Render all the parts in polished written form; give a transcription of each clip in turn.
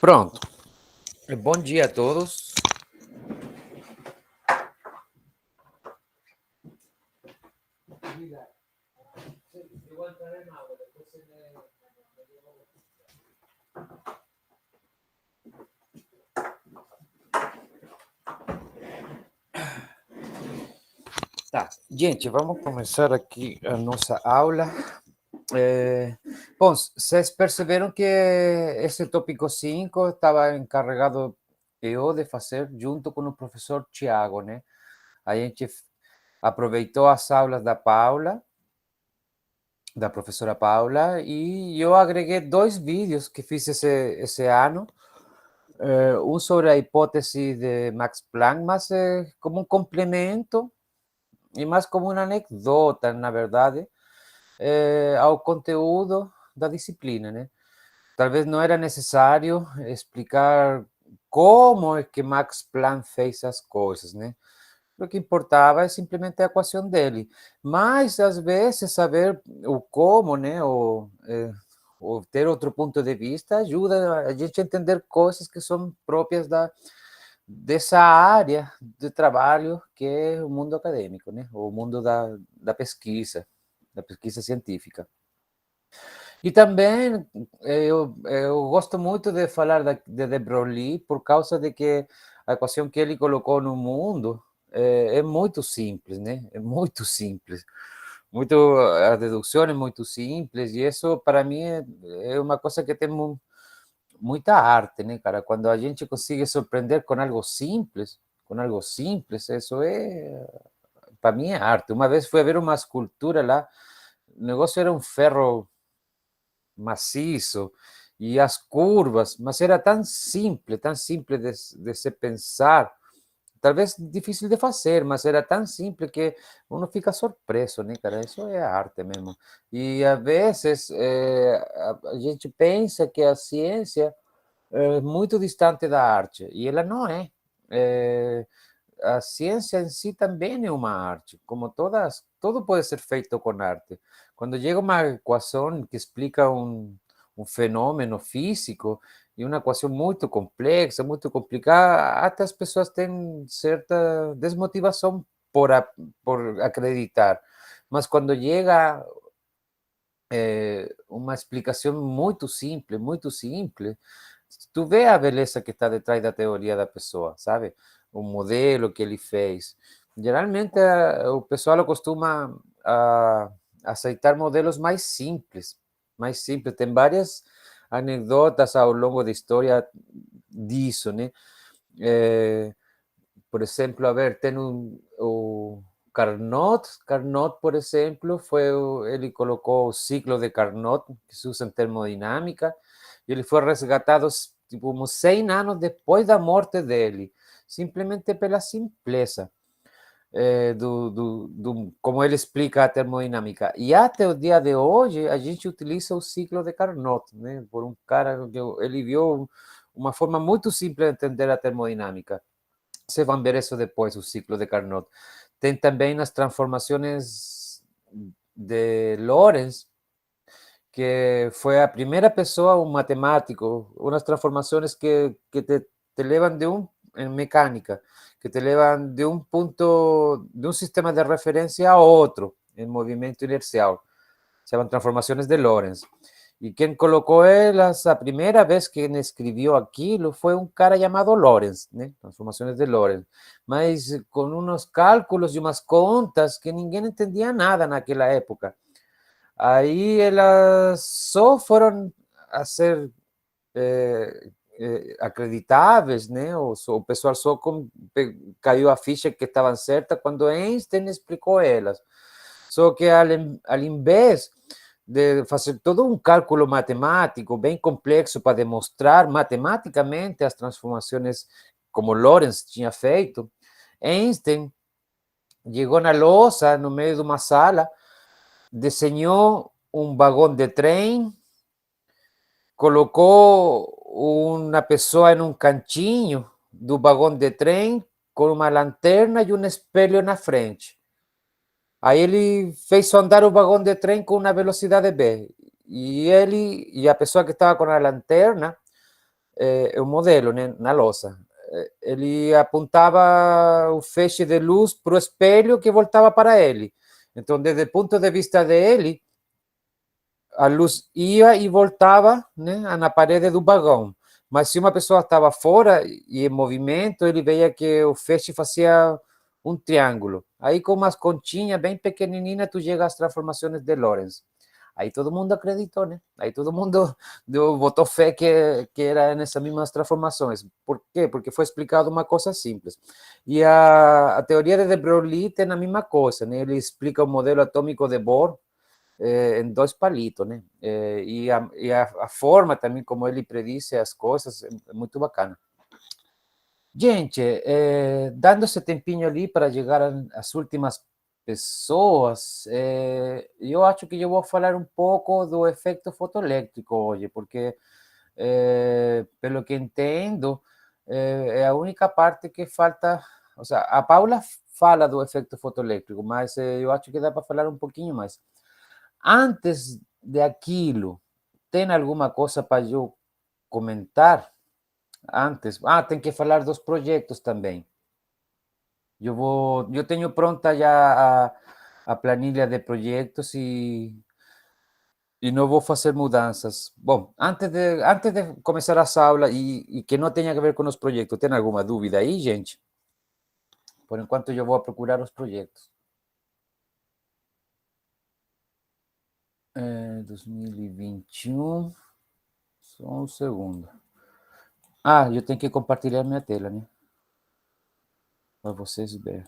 Pronto. Bom dia a todos. Tá, gente, vamos começar aqui a nossa aula. Bom, vocês perceberam que esse tópico 5 estava encarregado eu de fazer junto com o professor Tiago, né? A gente aproveitou as aulas da Paula, da professora Paula, e eu agreguei 2 vídeos que fiz esse ano. Um sobre a hipótese de Max Planck, mas como um complemento e mais como uma anedota, na verdade, ao conteúdo da disciplina, né? Talvez não era necessário explicar como é que Max Planck fez as coisas, né? O que importava é simplesmente a equação dele. Mas, às vezes, saber o como, né? Ou ter outro ponto de vista ajuda a gente a entender coisas que são próprias dessa área de trabalho que é o mundo acadêmico, né? O mundo da pesquisa científica. E também eu gosto muito de falar de Broglie por causa de que a equação que ele colocou no mundo é muito simples, né? É muito simples. Muito, a dedução é muito simples e isso para mim é uma coisa que tem muita arte, né, cara? Quando a gente consegue surpreender com algo simples, isso é, para mim é arte. Uma vez fui a ver uma escultura lá, o negócio era um ferro maciço e as curvas, mas era tão simples de se pensar, talvez difícil de fazer, mas era tão simples que uno fica surpreso, né, cara? Isso é arte mesmo. E às vezes a gente pensa que a ciência é muito distante da arte, e ela não é. A ciência em si também é uma arte, como tudo pode ser feito com arte. Quando chega uma equação que explica um fenômeno físico, e uma equação muito complexa, muito complicada, até as pessoas têm certa desmotivação por acreditar. Mas quando chega uma explicação muito simples, tu vê a beleza que está detrás da teoria da pessoa, sabe? O modelo que ele fez. Geralmente o pessoal costuma aceitar modelos mais simples, mais simples. Tem várias anedotas ao longo da história disso, né? É, por exemplo, a ver, tem o Carnot, por exemplo, ele colocou o ciclo de Carnot, que se usa em termodinâmica, e ele foi resgatado tipo, uns 100 anos depois da morte dele, simplesmente pela simpleza como ele explica a termodinâmica. E até o dia de hoje, a gente utiliza o ciclo de Carnot, né? Por um cara que ele viu uma forma muito simples de entender a termodinâmica. Vocês vão ver isso depois, o ciclo de Carnot. Tem também nas transformações de Lorentz, que foi a primeira pessoa, um matemático, umas transformações que te levam em mecânica, que te levam de um ponto, de um sistema de referência a outro, em movimento inercial. Se chamam transformações de Lorentz. E quem colocou elas, a primeira vez que ele escreveu aquilo, foi um cara chamado Lorentz, né? Transformações de Lorentz. Mas com uns cálculos e umas contas que ninguém entendia nada naquela época. Aí elas só foram a ser acreditáveis, né? O pessoal só caiu a ficha que estavam certas quando Einstein explicou elas. Só que ao invés de fazer todo um cálculo matemático bem complexo para demonstrar matematicamente as transformações como Lorentz tinha feito, Einstein chegou na lousa, no meio de uma sala, desenhou um vagão de trem, colocou uma pessoa em um cantinho do vagão de trem com uma lanterna e um espelho na frente. Aí ele fez andar o vagão de trem com uma velocidade B. E ele e a pessoa que estava com a lanterna o modelo, né, na lousa. Ele apontava o feixe de luz para o espelho que voltava para ele. Então, desde o ponto de vista dele, a luz ia e voltava, né, na parede do vagão. Mas se uma pessoa estava fora e em movimento, ele veia que o feixe fazia um triângulo. Aí, com umas continhas bem pequenininhas, tu chega às transformações de Lorentz. Aí todo mundo acreditou, né? Aí todo mundo botou fé que era nessas mesmas transformações. Por quê? Porque foi explicado uma coisa simples. E a teoria de de Broglie tem a mesma coisa, né? Ele explica o modelo atômico de Bohr, em dois palitos, né? E a forma também como ele predice as coisas é muito bacana. Gente, dando esse tempinho ali para chegar às últimas pessoas, eu acho que eu vou falar um pouco do efeito fotoelétrico hoje, porque, pelo que entendo, é a única parte que falta. Ou seja, a Paula fala do efeito fotoelétrico, mas eu acho que dá para falar um pouquinho mais. Antes de aquilo, tem alguma coisa para eu comentar? Antes, tem que falar dos projetos também. Eu tenho pronta já a planilha de projetos e não vou fazer mudanças. Bom, antes de começar essa aula e que não tenha a ver com os projetos, tem alguma dúvida aí, gente? Por enquanto eu vou procurar os projetos. 2021, só um segundo. Eu tenho que compartilhar minha tela, né? Para vocês verem.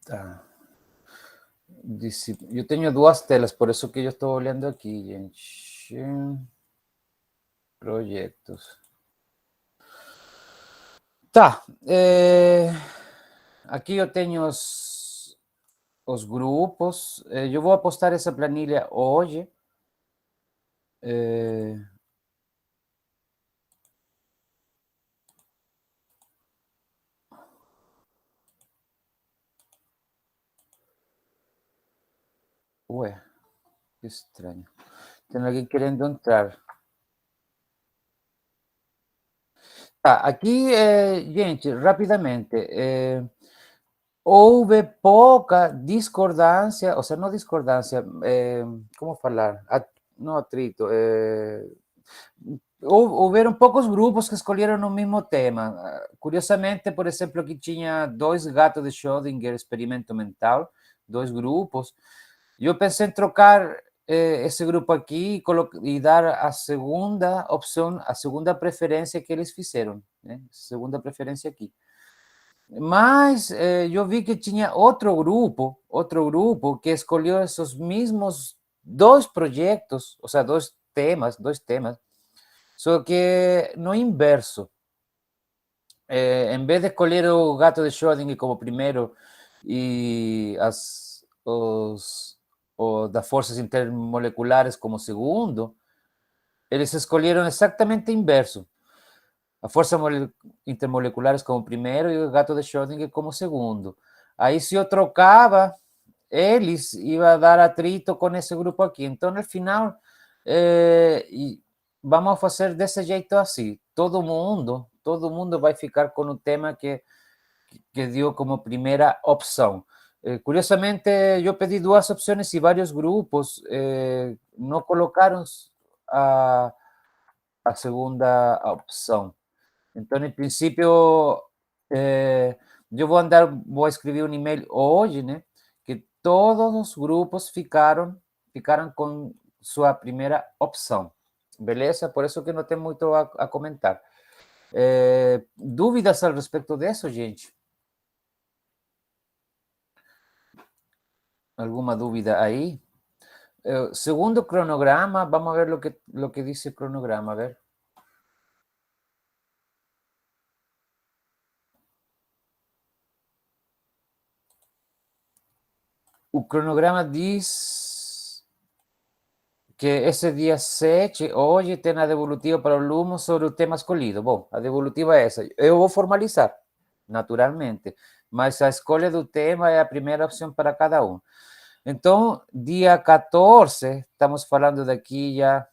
Tá. Eu tenho duas telas, por isso que eu estou olhando aqui, gente. Projetos. Tá. Aqui eu tenho os grupos. Eu vou postar essa planilha hoje. Ué, que estranho. Tem alguém querendo entrar. Tá, aqui, gente, rapidamente. Houve pouca discordância, ou seja, não discordância, como falar? Não atrito. Houveram poucos grupos que escolheram o mesmo tema. Curiosamente, por exemplo, aqui tinha dois gatos de Schrödinger, experimento mental, dois grupos. Eu pensei em trocar esse grupo aqui e dar a segunda opção, a segunda preferência que eles fizeram, né? Segunda preferência aqui. Mas eu vi que tinha outro grupo que escolheu esses mesmos dois projetos, ou seja, dois temas, só que no inverso. Em vez de escolher o gato de Schrödinger como primeiro e das forças intermoleculares como segundo, eles escolheram exatamente o inverso. A força intermoleculares como primeiro e o gato de Schrödinger como segundo. Aí, se eu trocava, eles iam a dar atrito com esse grupo aqui. Então, no final, vamos fazer desse jeito assim. Todo mundo vai ficar com o tema que deu como primeira opção. Curiosamente, eu pedi duas opções e vários grupos não colocaram a segunda opção. Então, em princípio, eu vou escrever um e-mail hoje, né? Que todos os grupos ficaram com sua primeira opção. Beleza? Por isso que não tem muito a comentar. Dúvidas a respeito disso, gente? Alguma dúvida aí? Segundo o cronograma, vamos a ver lo que dice el cronograma, a ver. O cronograma diz que esse dia 7, hoje, tem a devolutiva para o aluno sobre o tema escolhido. Bom, a devolutiva é essa. Eu vou formalizar, naturalmente, mas a escolha do tema é a primeira opção para cada um. Então, dia 14, estamos falando daqui já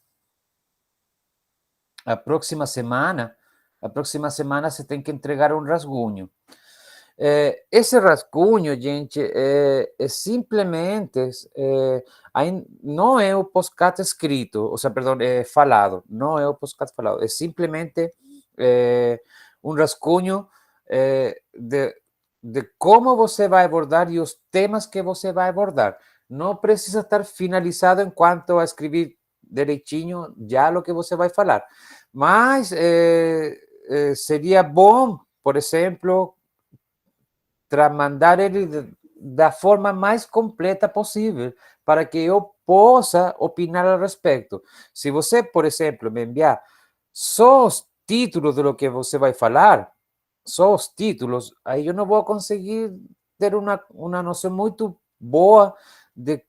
a próxima semana você tem que entregar um rascunho. Esse rascunho, gente, é simplesmente, não é o postcat escrito, ou seja, perdão, falado, não é o postcat falado, é simplesmente um rascunho de como você vai abordar e os temas que você vai abordar. Não precisa estar finalizado em quanto a escrever direitinho já o que você vai falar. Mas seria bom, por exemplo, mandar ele da forma mais completa possível, para que eu possa opinar al respeito. Se você, por exemplo, me enviar só os títulos de lo que você vai falar, só os títulos, aí eu não vou conseguir ter uma noção muito boa de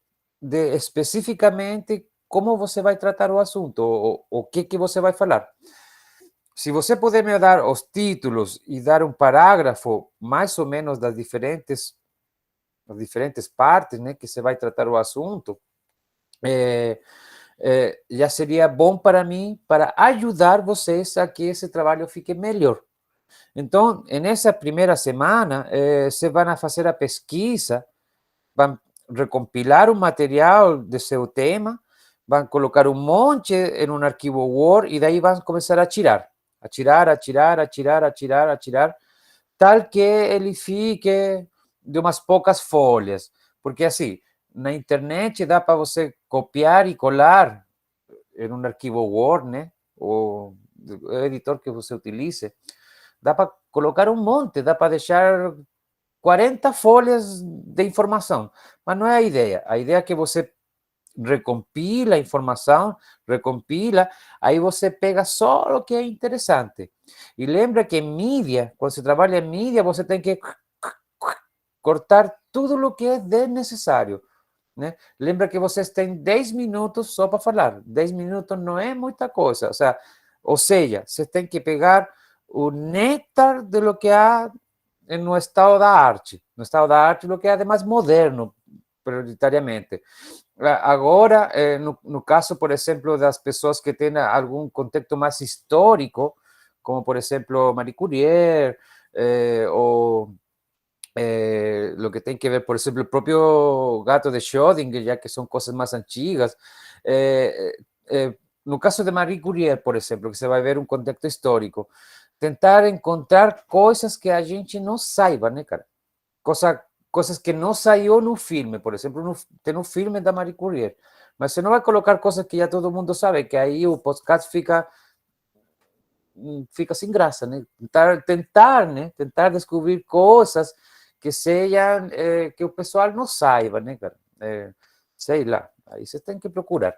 especificamente como você vai tratar o assunto, o que você vai falar. Se você puder me dar os títulos e dar um parágrafo mais ou menos das diferentes partes, né, que você vai tratar o assunto, já seria bom para mim, para ajudar vocês a que esse trabalho fique melhor. Então, nessa primeira semana, vocês vão fazer a pesquisa, vão recompilar o material de seu tema, vão colocar um monte em um arquivo Word e daí vão começar a tirar, tal que ele fique de umas poucas folhas. Porque assim, na internet dá para você copiar e colar em um arquivo Word, né? Ou o editor que você utilize. Dá para colocar um monte, dá para deixar 40 folhas de informação. Mas não é a ideia. A ideia é que você recompila a informação, recompila, aí você pega só o que é interessante. E lembra que em mídia, quando você trabalha em mídia, você tem que cortar tudo o que é desnecessário. Né? Lembra que vocês têm 10 minutos só para falar. 10 minutos não é muita coisa. Ou seja, você tem que pegar o néctar de lo que há no estado da arte. No estado da arte, lo que há de mais moderno, prioritariamente. Agora, no caso, por exemplo, das pessoas que têm algum contexto mais histórico, como, por exemplo, Marie Curie, ou lo que tem que ver, por exemplo, o próprio gato de Schrödinger, já que são coisas mais antigas. No caso de Marie Curie, por exemplo, que você vai ver um contexto histórico, tentar encontrar coisas que a gente não saiba, né, cara? Coisas que não saiu no filme, por exemplo, tem um filme da Marie Curie, mas você não vai colocar coisas que já todo mundo sabe, que aí o podcast fica sem graça, né? Tentar descobrir coisas que sejam, que o pessoal não saiba, né, cara? Sei lá, aí você tem que procurar.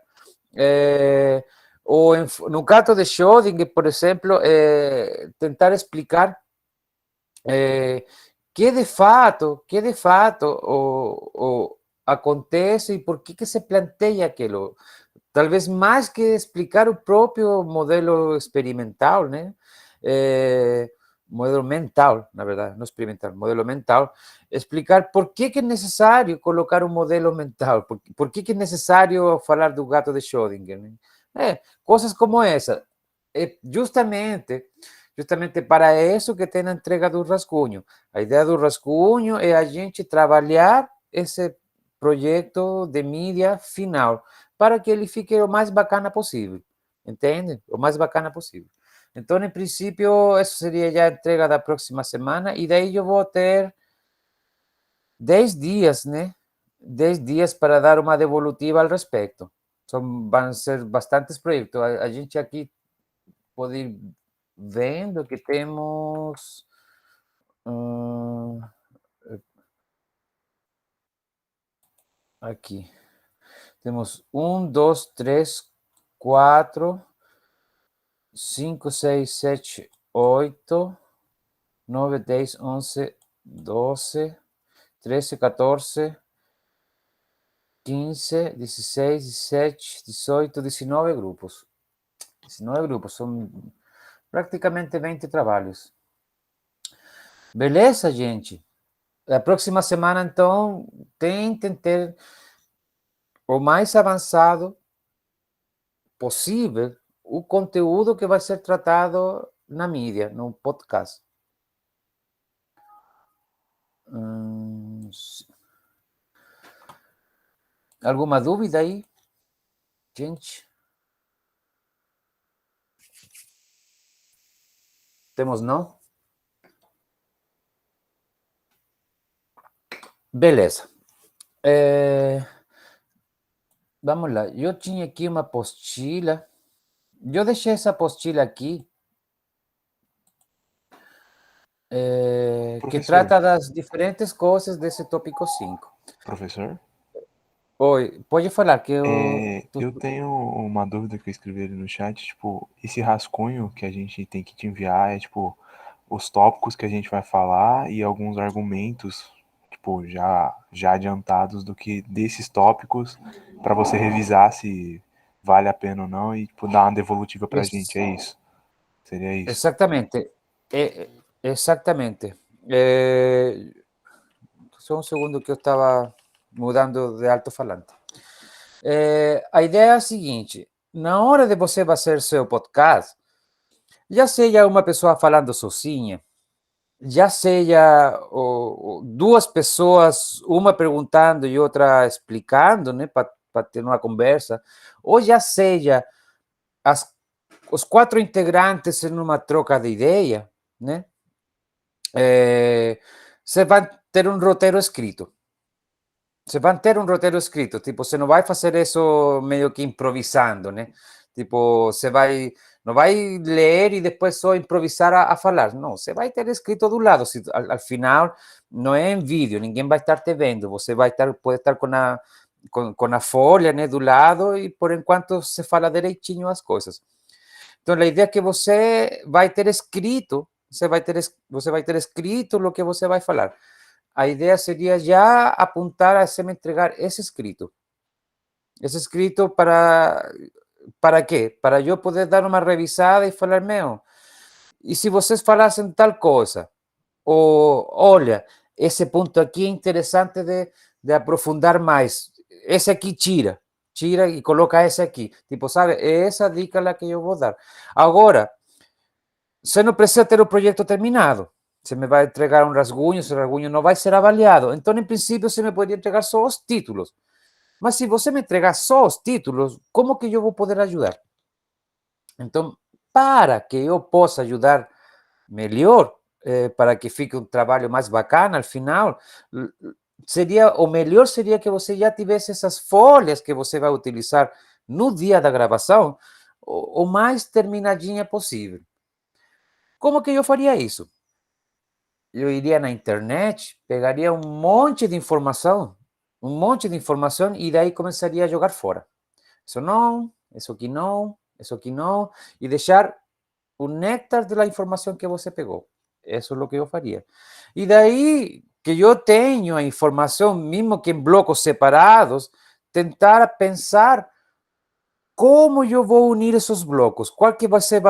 Ou no caso de Schrödinger, por exemplo, tentar explicar que de fato acontece e por que se planteia aquilo. Talvez mais que explicar o próprio modelo experimental, né? Modelo mental, na verdade, não experimental, modelo mental, explicar por que é necessário colocar um modelo mental, por que é necessário falar do gato de Schrödinger. Né? Coisas como essa. Justamente para isso que tem a entrega do rascunho. A ideia do rascunho é a gente trabalhar esse projeto de mídia final para que ele fique o mais bacana possível, entende? O mais bacana possível. Então, em princípio, isso seria já a entrega da próxima semana, e daí eu vou ter 10 dias, né? 10 dias para dar uma devolutiva ao respeito. Vão ser bastantes projetos. A gente aqui pode ir vendo que temos. Aqui. Temos 1, 2, 3, 4, 5, 6, 7, 8, 9, 10, 11, 12, 13, 14, 15, 16, 17, 18, 19 grupos. 19 grupos, são praticamente 20 trabalhos. Beleza, gente? A próxima semana, então, tentem ter o mais avançado possível o conteúdo que vai ser tratado na mídia, no podcast. Alguma dúvida aí, gente? Temos não? Beleza. Vamos lá. Eu tinha aqui uma apostila. Eu deixei essa apostila aqui, que Professor, trata das diferentes coisas desse tópico 5. professor, Oi, pode falar que eu... eu tenho uma dúvida que eu escrevi ali no chat, tipo, esse rascunho que a gente tem que te enviar é, tipo, os tópicos que a gente vai falar e alguns argumentos, tipo, já adiantados do que desses tópicos para você revisar se vale a pena ou não e, tipo, dar uma devolutiva pra gente, é isso? Seria isso? Exatamente. Exatamente. É, só um segundo que eu estava mudando de alto-falante. A ideia é a seguinte: na hora de você fazer seu podcast, já seja uma pessoa falando sozinha, já seja duas pessoas, uma perguntando e outra explicando, né, para ter uma conversa, ou já seja as, os quatro integrantes em uma troca de ideia, né, você vai ter um roteiro escrito. Você vai ter um roteiro escrito, tipo, você não vai fazer isso meio que improvisando, né? Tipo, você vai, não vai ler e depois só improvisar a falar. Não, você vai ter escrito do lado. Se, ao final, não é em vídeo, ninguém vai estar te vendo. Você vai estar, pode estar com a folha, né, do lado e por enquanto você fala direitinho as coisas. Então, a ideia é que você vai ter escrito, você vai ter escrito o que você vai falar. A ideia seria já apuntar a se me entregar esse escrito. Esse escrito para quê? Para eu poder dar uma revisada e falar, meu, e se vocês falassem tal coisa? Ou, olha, esse ponto aqui é interessante de aprofundar mais. Esse aqui tira e coloca esse aqui. Tipo, sabe, é essa dica lá que eu vou dar. Agora, você não precisa ter o projeto terminado. Você me vai entregar um rascunho, esse rascunho não vai ser avaliado. Então, em princípio, você me pode entregar só os títulos. Mas se você me entregar só os títulos, como que eu vou poder ajudar? Então, para que eu possa ajudar melhor, para que fique um trabalho mais bacana al final, seria o melhor seria que você já tivesse essas folhas que você vai utilizar no dia da gravação o mais terminadinha possível. Como que eu faria isso? Eu iria na internet, pegaria um monte de informação e daí começaria a jogar fora. Isso aqui não, e deixar o néctar da informação que você pegou. Isso é o que eu faria. E daí que eu tenho a informação, mesmo que em blocos separados, tentar pensar como eu vou unir esses blocos, qual que vai ser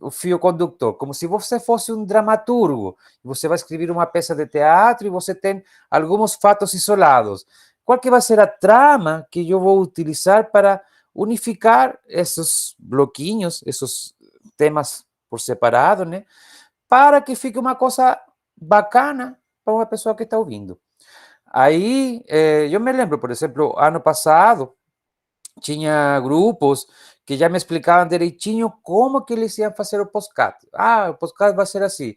o fio condutor, como se você fosse um dramaturgo, você vai escrever uma peça de teatro e você tem alguns fatos isolados. Qual que vai ser a trama que eu vou utilizar para unificar esses bloquinhos, esses temas por separado, né? Para que fique uma coisa bacana para uma pessoa que está ouvindo. Aí, eu me lembro, por exemplo, ano passado, tinha grupos que já me explicavam direitinho como que eles iam fazer o podcast. Ah, o podcast vai ser assim.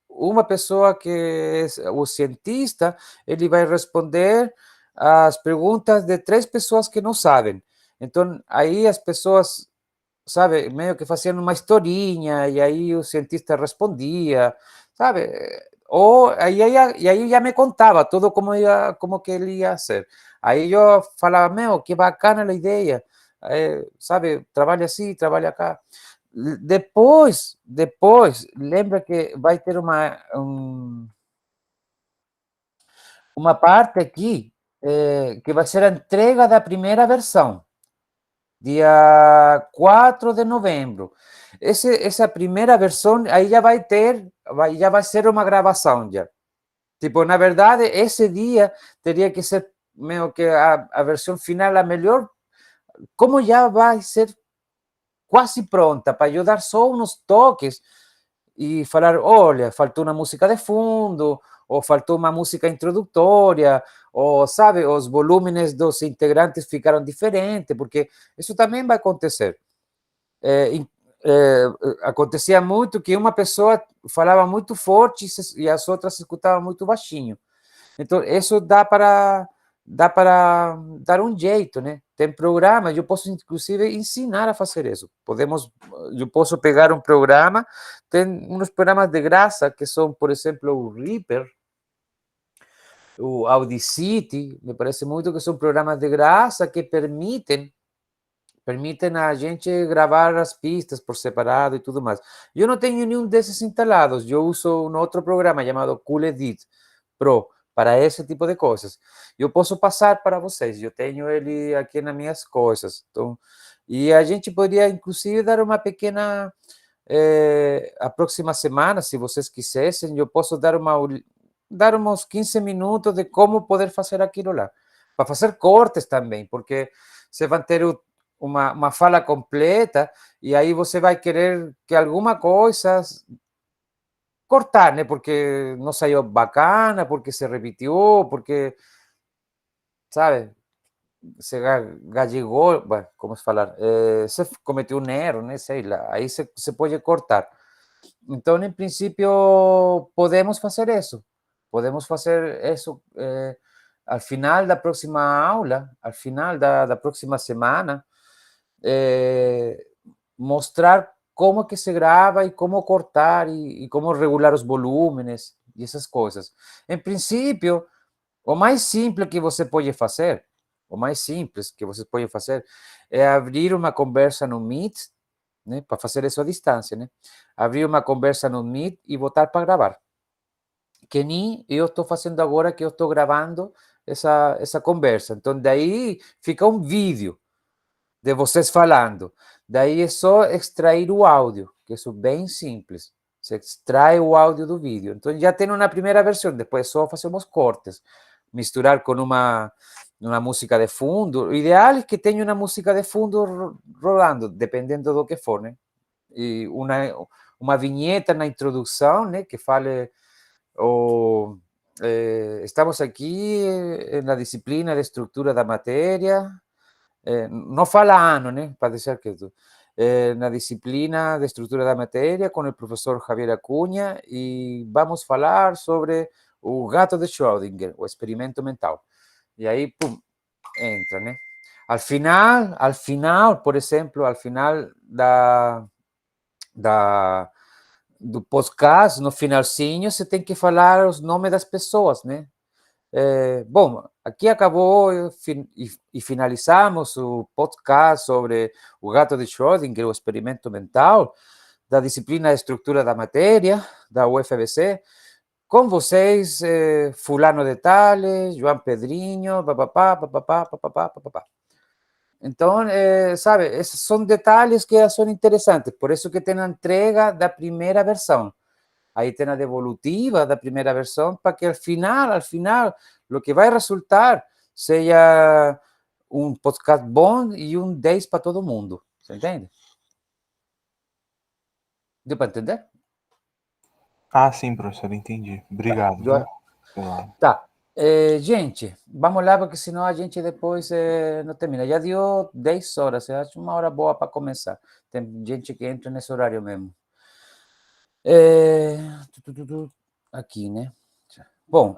Uma pessoa que é o cientista, ele vai responder as perguntas de três pessoas que não sabem. Então, aí as pessoas, sabe, meio que faziam uma historinha e aí o cientista respondia, sabe? Ou aí já me contava tudo como que ele ia ser. Aí eu falava, meu, que bacana a ideia, sabe? Trabalha assim, trabalha acá. Depois, lembra que vai ter uma parte aqui que vai ser a entrega da primeira versão, dia 4 de novembro. Essa primeira versão aí já vai ser uma gravação já. Tipo, na verdade, esse dia teria que ser meio que a versão final, a melhor, como já vai ser quase pronta, para eu dar só uns toques e falar, olha, faltou uma música de fundo, ou faltou uma música introdutória, ou, sabe, os volúmenes dos integrantes ficaram diferentes, porque isso também vai acontecer. É, acontecia muito que uma pessoa falava muito forte e as outras escutavam muito baixinho. Então, isso dá para dar um jeito, né? Tem programa, eu posso inclusive ensinar a fazer isso. Eu posso pegar um programa, tem uns programas de graça que são, por exemplo, o Reaper, o Audacity, me parece muito que são programas de graça que permitem a gente gravar as pistas por separado e tudo mais. Eu não tenho nenhum desses instalados, eu uso um outro programa chamado Cool Edit Pro para esse tipo de coisas. Eu posso passar para vocês, eu tenho ele aqui nas minhas coisas. Então, e a gente poderia, inclusive, dar uma pequena... a próxima semana, se vocês quisessem, eu posso dar uns 15 minutos de como poder fazer aquilo lá. Para fazer cortes também, porque você vai ter uma fala completa e aí você vai querer que alguma coisa cortar, né? Porque não saiu bacana, porque se repetiu, porque, sabe, se galegou, como se falar, se cometeu um erro, né? Sei lá, aí se pode cortar. Então, em princípio, podemos fazer isso. Podemos fazer isso ao final da próxima aula, ao final da próxima semana, mostrar como que se grava e como cortar e como regular os volúmenes e essas coisas. Em princípio, o mais simples que você pode fazer, o mais simples que você pode fazer é abrir uma conversa no Meet, né, para fazer isso à distância, né? Abrir uma conversa no Meet e botar para gravar. Que nem eu estou fazendo agora, que eu estou gravando essa conversa. Então, daí fica um vídeo de vocês falando. Daí é só extrair o áudio, que isso é bem simples. Você extrai o áudio do vídeo. Então já tem uma primeira versão, depois só fazemos cortes. Misturar com uma música de fundo. O ideal é que tenha uma música de fundo rolando, dependendo do que for, né? E uma vinheta na introdução, né? Que fale o... estamos aqui na disciplina de estrutura da matéria, não fala ano, né? Para deixar que na disciplina de estrutura da matéria com o professor Javier Acunha e vamos falar sobre o gato de Schrödinger, o experimento mental. E aí, pum, entra, né? Al final, por exemplo, al final do podcast, no finalzinho, você tem que falar os nomes das pessoas, né? Bom, aqui acabou e finalizamos o podcast sobre o gato de Schrödinger, o experimento mental, da disciplina de estrutura da matéria, da UFBC, com vocês, fulano de Tales, João Pedrinho, papapá, papapá, papapá, papapá. Então, sabe, esses são detalhes que são interessantes, por isso que tem a entrega da primeira versão. Aí tem a devolutiva da primeira versão, para que al final, o que vai resultar seja um podcast bom e um 10 para todo mundo. Você entende? Deu para entender? Ah, sim, professor, entendi. Obrigado, viu? Tá. Gente, vamos lá, porque senão a gente depois não termina. Já deu 10 horas, eu acho uma hora boa para começar. Tem gente que entra nesse horário mesmo. Aqui, né? Bom,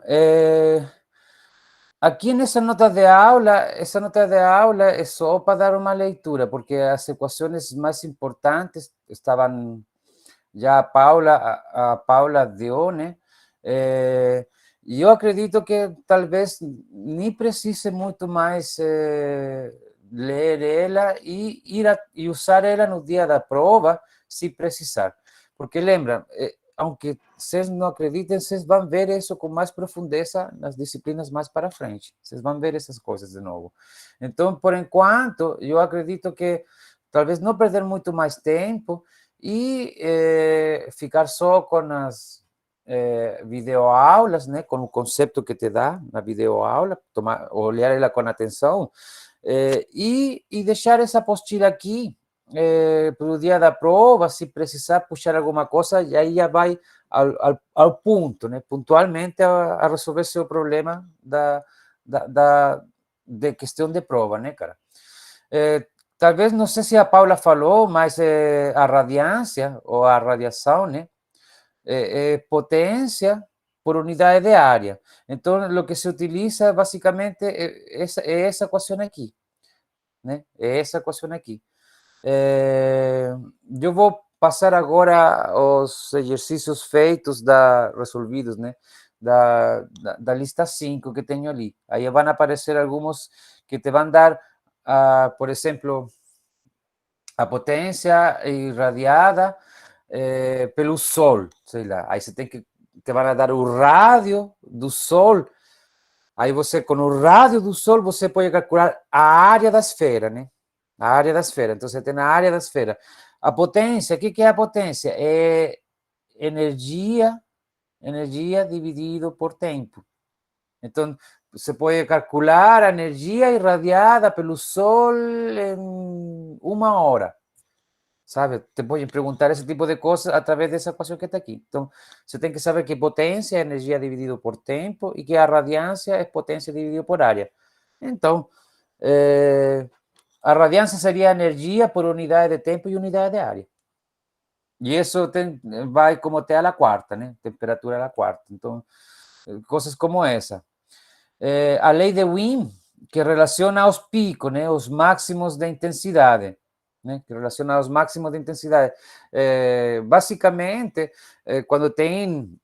aqui nessa nota de aula, essa nota de aula é só para dar uma leitura, porque as equações mais importantes estavam já a Paula deu, né? E eu acredito que talvez nem precise muito mais ler ela e usar ela no dia da prova, se precisar. Porque lembra, aunque vocês não acreditem, vocês vão ver isso com mais profundeza nas disciplinas mais para frente. Vocês vão ver essas coisas de novo. Então, por enquanto, eu acredito que talvez não perder muito mais tempo e ficar só com videoaulas, né, com o conceito que te dá na videoaula, olhar ela com atenção, e deixar essa apostila aqui para o dia da prova, se precisar puxar alguma coisa, e aí já vai ao ponto, né, pontualmente a resolver seu problema de questão de prova, né, cara? Talvez, não sei se a Paula falou, mas a radiância ou a radiação, né, potência por unidade de área. Então, o que se utiliza basicamente é essa equação aqui, né? É essa equação aqui. Eu vou passar agora os exercícios feitos, resolvidos, né? Da lista 5 que tenho ali. Aí vão aparecer alguns que te vão dar, por exemplo, a potência irradiada pelo Sol, sei lá. Aí você tem que te van dar o rádio do Sol. Aí você, com o rádio do Sol, você pode calcular a área da esfera, né? A área da esfera. Então, você tem a área da esfera. A potência, o que é a potência? É energia dividido por tempo. Então, você pode calcular a energia irradiada pelo Sol em 1 hora. Sabe? Te podem perguntar esse tipo de coisas através dessa equação que está aqui. Então, você tem que saber que potência é energia dividido por tempo e que a radiância é potência dividido por área. Então, a radiância seria energia por unidade de tempo e unidade de área. E isso vai como até a quarta, né? Temperatura a quarta. Então, coisas como essa. A lei de Wien, que relaciona os picos, né? Os máximos de intensidade. Né, que relaciona aos máximos de intensidade. Basicamente, quando tem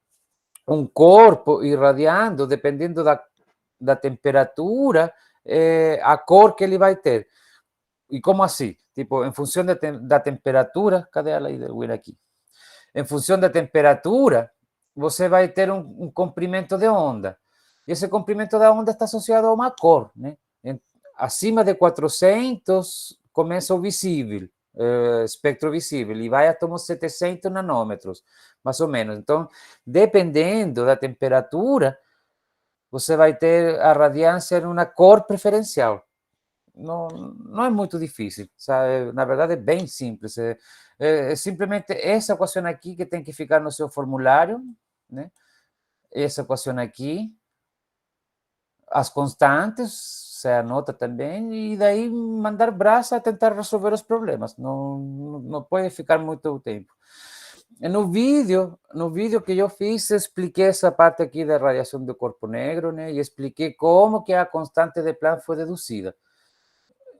um corpo irradiando, dependendo da temperatura, a cor que ele vai ter. E como assim? Tipo, em função da temperatura, cadê a lei de Wien aqui? Em função da temperatura, você vai ter um comprimento de onda. E esse comprimento da onda está associado a uma cor, né? Acima de 400 começa o visível, espectro visível, e vai até uns 700 nanômetros, mais ou menos. Então, dependendo da temperatura, você vai ter a radiância em uma cor preferencial. Não é muito difícil, sabe? Na verdade, é bem simples. É simplesmente essa equação aqui que tem que ficar no seu formulário, né? Essa equação aqui, as constantes, se anota também, e daí mandar braço a tentar resolver os problemas. Não pode ficar muito tempo. No vídeo que eu fiz, expliquei essa parte aqui da radiação do corpo negro, né? E expliquei como que a constante de Planck foi deduzida.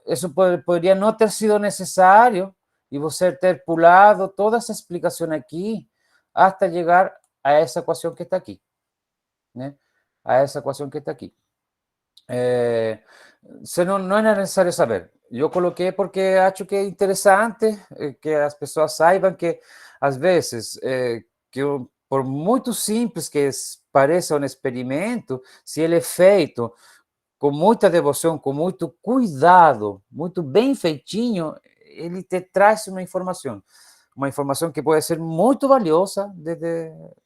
Isso poderia não ter sido necessário e você ter pulado toda essa explicação aqui até chegar a essa equação que está aqui, né? A essa equação que está aqui. Não é necessário saber. Eu coloquei porque acho que é interessante que as pessoas saibam que, às vezes, que por muito simples que pareça um experimento, se ele é feito com muita devoção, com muito cuidado, muito bem feitinho, ele te traz uma informação que pode ser muito valiosa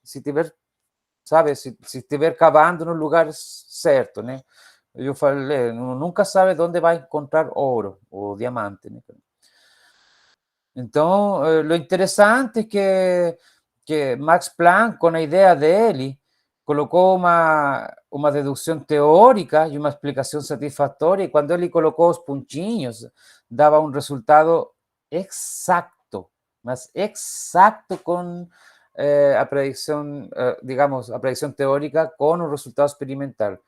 se tiver, sabe, se estiver cavando no lugar certo, né? Eu falei, nunca sabe onde vai encontrar ouro ou diamante, né? Então, o interessante é que Max Planck, com a ideia dele, colocou uma dedução teórica e uma explicação satisfatória, e quando ele colocou os pontinhos, dava um resultado exato, mas exato com a predição, digamos, a predição teórica com o resultado experimental.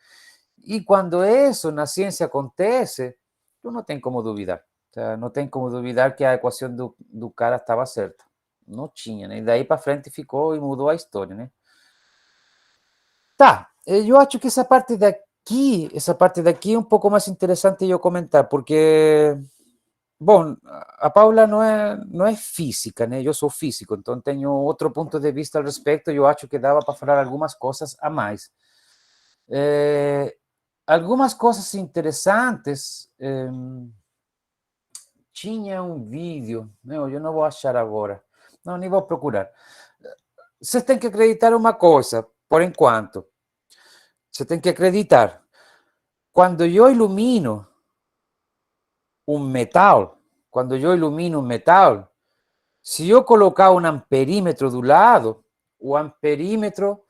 E quando isso na ciência acontece, tu não tem como duvidar. O sea, não tem como duvidar que a equação do cara estava certa. Não tinha, né? E daí para frente ficou e mudou a história, né? Tá, eu acho que essa parte daqui é um pouco mais interessante eu comentar, porque, bom, a Paula não é física, né? Eu sou físico, então tenho outro ponto de vista ao respeito e eu acho que dava para falar algumas coisas a mais. Algumas coisas interessantes. Tinha um vídeo, não, eu não vou achar agora, não, nem vou procurar. você tem que acreditar uma coisa, por enquanto. Você tem que acreditar. Quando eu ilumino um metal, se eu colocar um amperímetro do lado, o amperímetro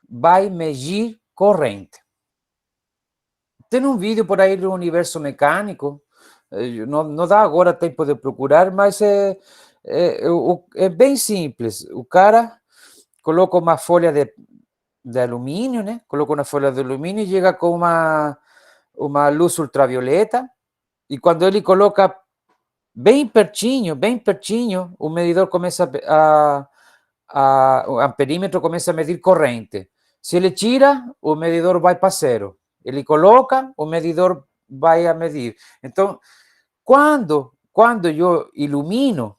vai medir corrente. Tem um vídeo por aí do universo mecânico, não dá agora tempo de procurar, mas é bem simples. O cara coloca uma folha de alumínio, né? Coloca uma folha de alumínio e chega com uma luz ultravioleta, e quando ele coloca bem pertinho, o medidor começa o amperímetro começa a medir corrente. Se ele tira, o medidor vai para zero. Ele coloca, o medidor vai a medir. Então, quando eu ilumino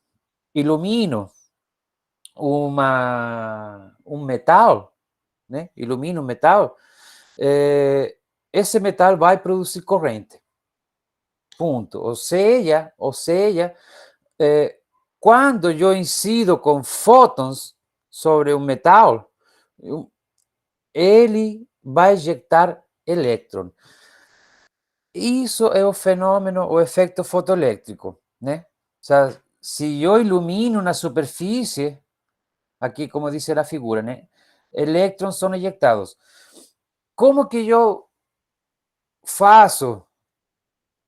um metal, né? Ilumino um metal, esse metal vai produzir corrente. Ponto. Ou seja, quando eu incido com fótons sobre um metal, ele vai ejectar elétron. Isso é o fenômeno, o efeito fotoelétrico, né? O sea, se eu ilumino na superfície, aqui como diz a figura, né? Elétrons são ejectados. Como que eu faço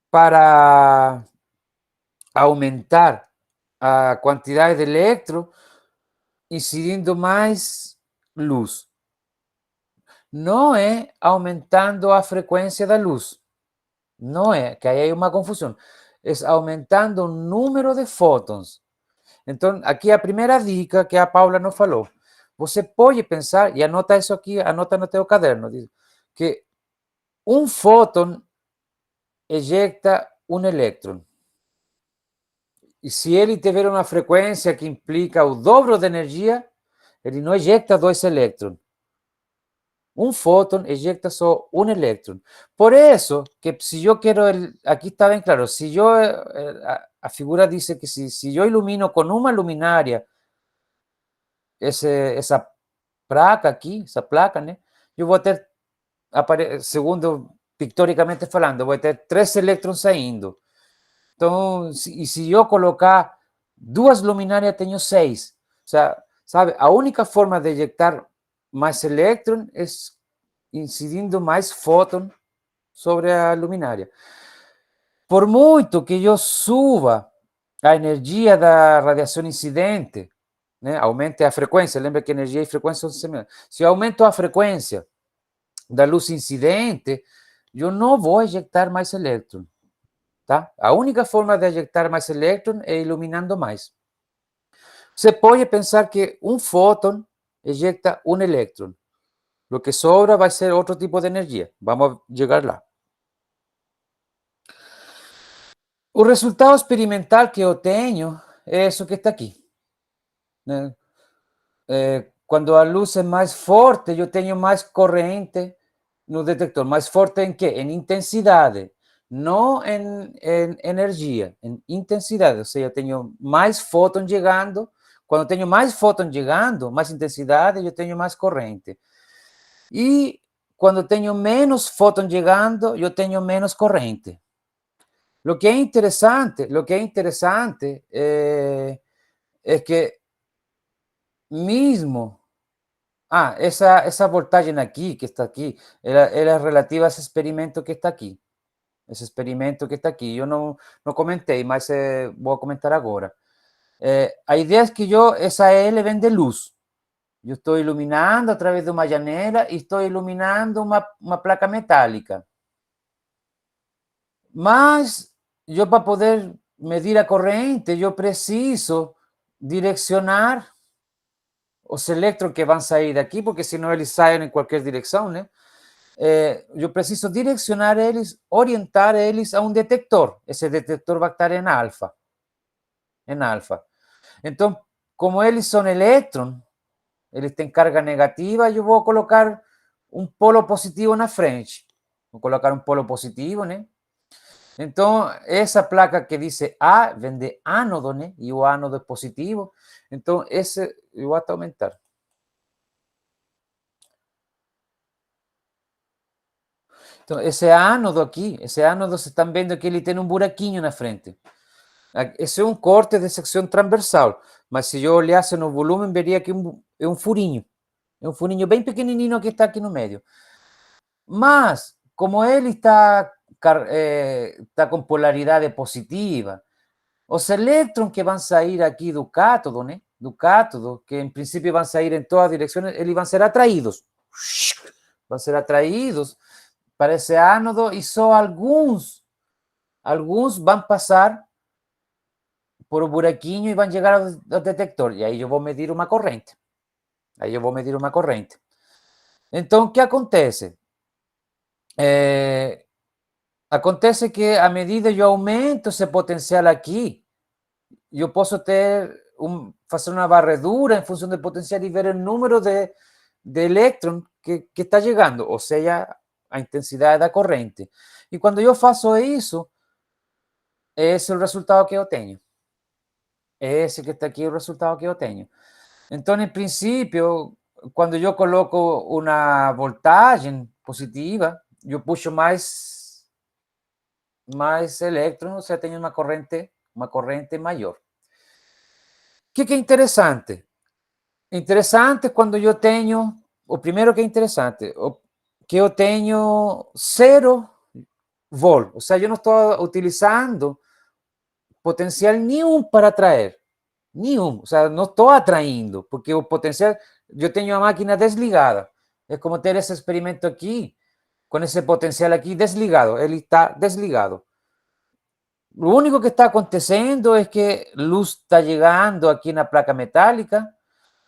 para aumentar a quantidade de elétrons incidindo mais luz? Não é aumentando a frequência da luz. Não é, que aí hay uma confusão. É aumentando o número de fótons. Então, aqui a primeira dica que a Paula nos falou. Você pode pensar, e anota isso aqui, anota no teu caderno, que um fóton ejecta um elétron. E se ele tiver uma frequência que implica o dobro de energia, ele não ejecta 2 elétrons. Um fóton ejecta só um elétron. Por isso que se eu quero, aqui está bem claro, se eu, a figura diz que se eu ilumino com uma luminária essa placa aqui, essa placa, né? Eu vou ter, segundo pictoricamente falando, vou ter 3 elétrons saindo. Então, se eu colocar 2 luminárias, tenho 6. O sea, sabe, a única forma de ejectar mais elétron é incidindo mais fóton sobre a luminária. Por muito que eu suba a energia da radiação incidente, né, aumente a frequência, lembra que energia e frequência são semelhantes. Se eu aumento a frequência da luz incidente, eu não vou ejectar mais elétron. Tá? A única forma de ejectar mais elétron é iluminando mais. Você pode pensar que um fóton ejecta um elétron. O que sobra vai ser outro tipo de energia. Vamos chegar lá. O resultado experimental que eu tenho é isso que está aqui. Né? Quando a luz é mais forte, eu tenho mais corrente no detector. Mais forte em quê? Em intensidade. Não em energia, em intensidade. Ou seja, eu tenho mais fóton chegando. Quando tenho mais fóton chegando, mais intensidade, eu tenho mais corrente. E quando tenho menos fóton chegando, eu tenho menos corrente. Lo que é interessante é que mesmo essa voltagem aqui, que está aqui, ela é relativa a esse experimento que está aqui. Esse experimento que está aqui. Eu não comentei, mas vou comentar agora. A ideia é que essa L vem de luz. Eu estou iluminando através de uma janela e estou iluminando uma placa metálica. Mas eu, para poder medir a corrente, eu preciso direcionar os elétrons que vão sair daqui, porque senão eles saem em qualquer direção, né? Eu preciso direcionar eles, orientar eles a um detector. Esse detector vai estar em alfa. Então, como eles são elétrons, eles têm carga negativa, eu vou colocar um polo positivo na frente. Vou colocar um polo positivo, né? Então, essa placa que diz A vem de ánodo, né? E o ánodo é positivo. Então, eu vou até aumentar. Então, esse ánodo aqui, esse ánodo, vocês estão vendo que ele tem um buraquinho na frente. Esse é um corte de secção transversal, mas se eu olhasse no volume, veria que é um furinho. É um furinho bem pequenininho que está aqui no meio. Mas, como ele está com polaridade positiva, os elétrons que vão sair aqui do cátodo, né? Do cátodo, que em princípio vão sair em todas as direções, eles vão ser atraídos. Vão ser atraídos para esse ánodo e só alguns vão passar por o buraquinho e vão chegar ao detector. E aí eu vou medir uma corrente. Então, o que acontece? Acontece que à medida que eu aumento esse potencial aqui, eu posso fazer uma varredura em função do potencial e ver o número de elétrons que está chegando, ou seja, a intensidade da corrente. E quando eu faço isso, esse é o resultado que eu tenho. Esse que está aqui é o resultado que eu tenho. Então, em princípio, quando eu coloco uma voltagem positiva, eu puxo mais elétrons, ou seja, tenho uma corrente maior. O que é interessante? Interessante quando eu tenho, o primeiro que é interessante, que eu tenho 0 volt, ou seja, eu não estou utilizando potencial nenhum para atrair, nenhum, ou seja, não estou atraindo, porque o potencial, eu tenho a máquina desligada, é como ter esse experimento aqui, com esse potencial aqui desligado, ele está desligado. Lo único que está acontecendo es que luz está llegando aquí en la placa metálica,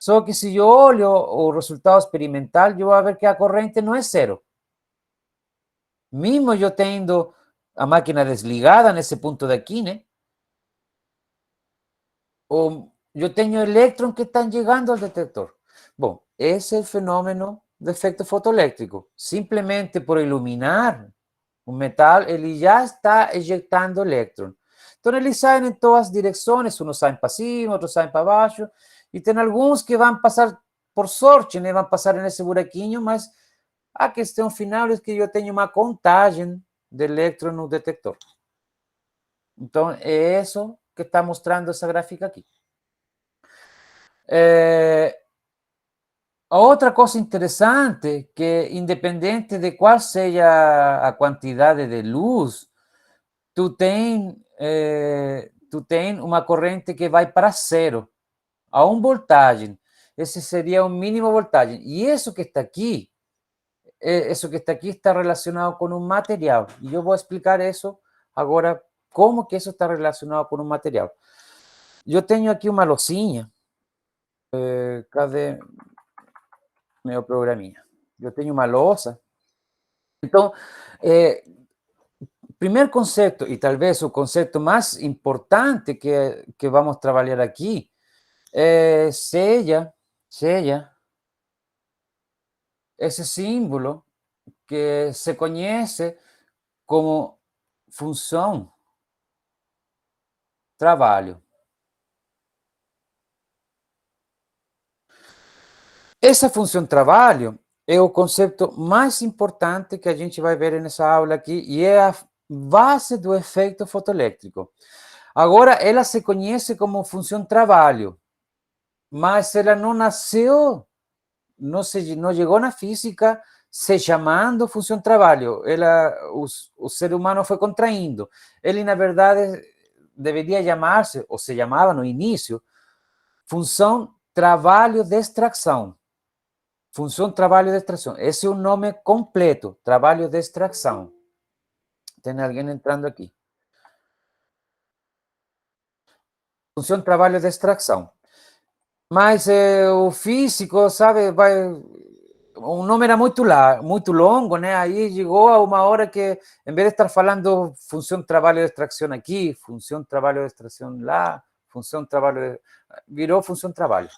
só que si yo olho o resultado experimental, yo voy a ver que la corriente no es 0. Mismo yo tendo a máquina desligada en ese punto de aquí, ¿no? O yo tengo eléctrons que están llegando al detector. Bueno, ese es el fenómeno de efecto fotoeléctrico. Simplemente por iluminar un metal, ele já está ejectando elétrons. Então, eles saem em todas as direções, uns saem para cima, outros saem para baixo, e tem alguns que vão passar, por sorte, né, vão passar nesse buraquinho, mas a questão final é que eu tenho uma contagem de elétrons no detector. Então, é isso que está mostrando essa gráfica aqui. A outra coisa interessante, que independente de qual seja a quantidade de luz, tu tem uma corrente que vai para 0, a 1 voltagem. Esse seria o mínimo voltagem. E isso que está aqui está relacionado com um material. E eu vou explicar isso agora, como que isso está relacionado com um material. Eu tenho aqui uma lousinha. Cadê meu programinha? Eu tenho uma lousa. Então, primeiro conceito, e talvez o conceito mais importante que vamos trabalhar aqui, seja esse símbolo que se conhece como função trabalho. Essa função trabalho é o conceito mais importante que a gente vai ver nessa aula aqui e é a base do efeito fotoelétrico. Agora, ela se conhece como função trabalho, mas ela não nasceu, não chegou na física se chamando função trabalho. O ser humano foi contraindo. Ele, na verdade, deveria chamar-se, ou se chamava no início, função trabalho de extração. Função trabalho de extração. Esse é o nome completo, trabalho de extração. Tem alguém entrando aqui. Função trabalho de extração. Mas o físico, sabe, o nome era muito longo, né? Aí chegou a uma hora que, em vez de estar falando função trabalho de extração aqui, função trabalho de extração lá, função trabalho virou função trabalho,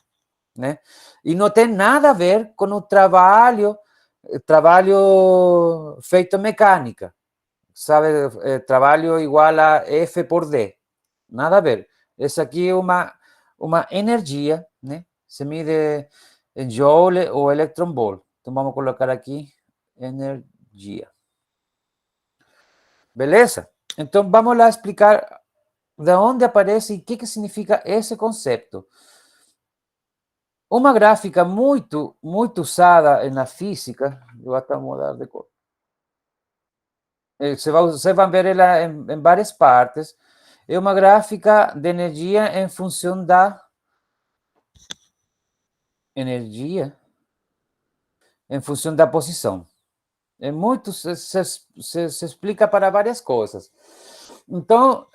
né? E não tem nada a ver com o trabalho feito mecânica, sabe? Trabalho igual a F por D, nada a ver. Essa aqui é uma energia, né? Se mide em joule ou electron volt. Então vamos colocar aqui energia. Beleza? Então, vamos lá explicar de onde aparece e o que significa esse conceito. Uma gráfica muito usada na física, vou até mudar de cor. Você vai ver ela em várias partes. É uma gráfica de energia em função da energia, em função da posição. É muito, se explica para várias coisas. Então,